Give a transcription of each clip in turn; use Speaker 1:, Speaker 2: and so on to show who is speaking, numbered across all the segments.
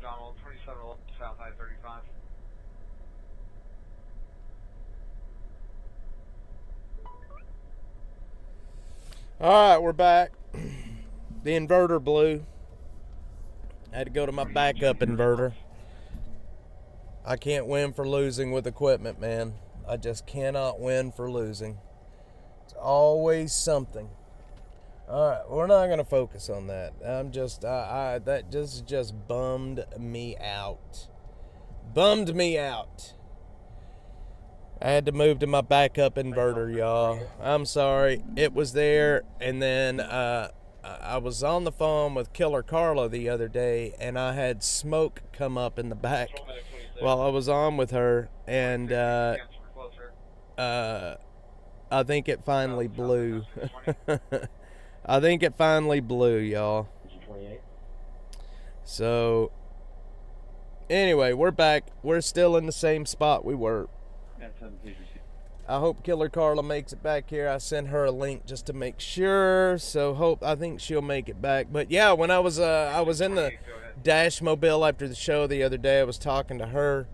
Speaker 1: Donald, 27 South I-35.
Speaker 2: Alright, we're back. The inverter blew. I had to go to my backup inverter. I can't win for losing with equipment, man. I just cannot win for losing. It's always something. Alright, we're not going to focus on that. That just bummed me out. Bummed me out. I had to move to my backup inverter, y'all. I'm sorry. It was there, and then I was on the phone with Killer Carla the other day, and I had smoke come up in the back while I was on with her, and I think it finally blew. I think it finally blew, y'all. So, anyway, we're back. We're still in the same spot we were. I hope Killer Carla makes it back here. I sent her a link just to make sure, so I think she'll make it back. But yeah, when I was in the Dash Mobile after the show the other day, I was talking to her,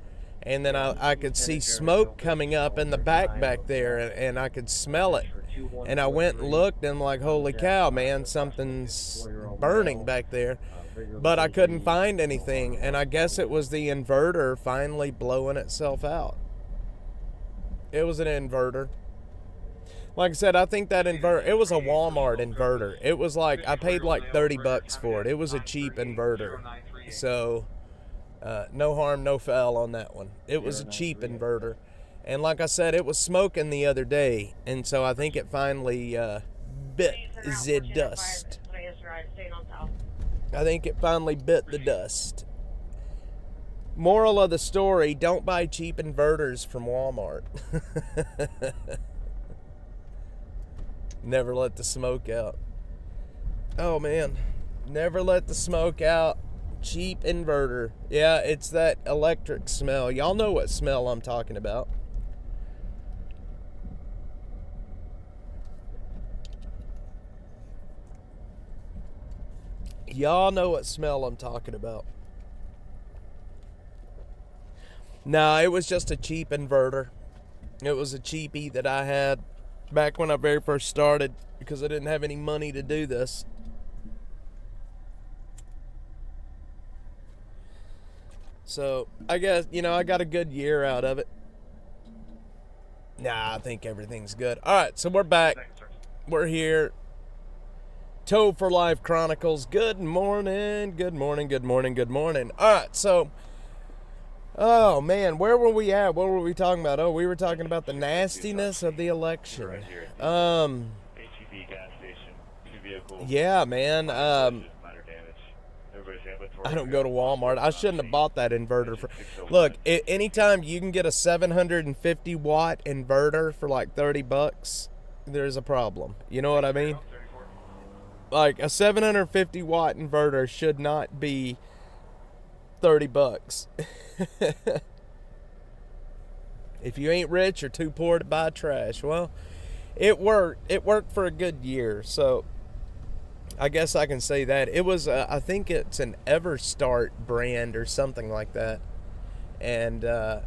Speaker 2: and then I could see smoke coming up in the back there, and I could smell it. And I went and looked, and I'm like, holy cow, man, something's burning back there. But I couldn't find anything, and I guess it was the inverter finally blowing itself out. It was an inverter. Like I said, I think that inverter, it was a Walmart inverter. It was like, I paid like $30 for it. It was a cheap inverter. So, no harm, no foul on that one. It was a cheap inverter. And like I said, it was smoking the other day. And so I think it finally bit the dust. I think it finally bit the dust. Moral of the story, don't buy cheap inverters from Walmart. Never let the smoke out. Oh man, never let the smoke out. Cheap inverter. Yeah, it's that electric smell. Y'all know what smell I'm talking about. Y'all know what smell I'm talking about. No, it was just a cheap inverter. It was a cheapie that I had back when I very first started because I didn't have any money to do this. So, I guess, I got a good year out of it. Nah, I think everything's good. Alright, so we're back. We're here. Tow for Life Chronicles. Good morning, good morning, good morning, good morning. Alright, so... Oh, man, where were we at? What were we talking about? Oh, we were talking about the nastiness of the election. Yeah, man. I don't go to Walmart. I shouldn't have bought that inverter. Look, anytime you can get a 750-watt inverter for like $30, there's a problem. You know what I mean? Like, a 750-watt inverter should not be $30. If you ain't rich or too poor to buy trash, well, it worked for a good year, so I guess I can say that. It was I think it's an Everstart brand or something like that, and I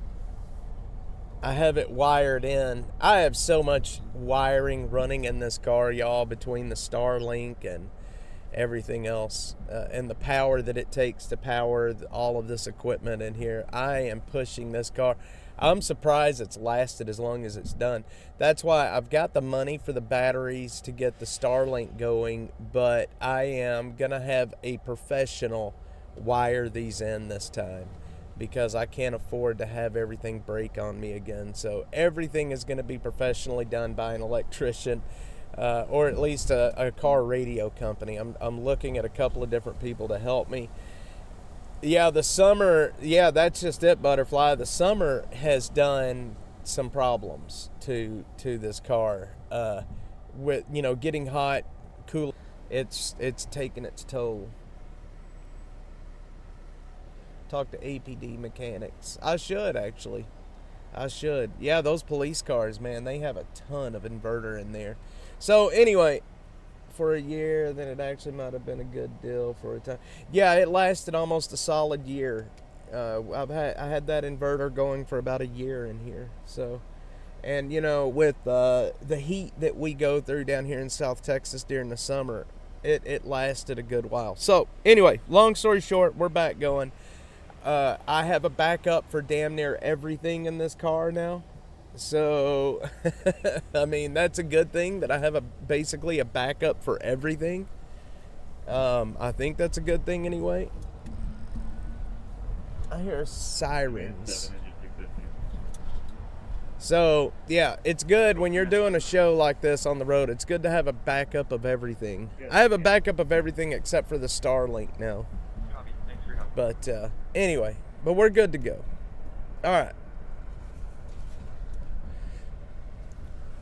Speaker 2: have it wired in. I have so much wiring running in this car, y'all, between the Starlink and everything else, and the power that it takes to power all of this equipment in here. I am pushing this car. I'm surprised it's lasted as long as it's done. That's why I've got the money for the batteries to get the Starlink going, but I am gonna have a professional wire these in this time because I can't afford to have everything break on me again. So everything is going to be professionally done by an electrician. Or at least a car radio company. I'm looking at a couple of different people to help me. Yeah, the summer, that's just it, Butterfly. The summer has done some problems to this car. With, getting hot, cool. It's taking its toll. Talk to APD mechanics. I should, actually. I should. Yeah, those police cars, man, they have a ton of inverter in there. So anyway, for a year, then it actually might have been a good deal for a time. Yeah, it lasted almost a solid year. I had that inverter going for about a year in here. So, and you know, with the heat that we go through down here in South Texas during the summer, it lasted a good while. So anyway, long story short, we're back going. I have a backup for damn near everything in this car now. So, I mean, that's a good thing that I have basically a backup for everything. I think that's a good thing anyway. I hear sirens. So, yeah, it's good when you're doing a show like this on the road. It's good to have a backup of everything. I have a backup of everything except for the Starlink now. But anyway, but we're good to go. All right.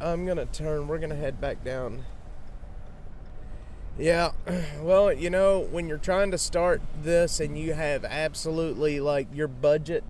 Speaker 2: We're going to head back down. Yeah, well, you know, when you're trying to start this and you have absolutely, like, your budget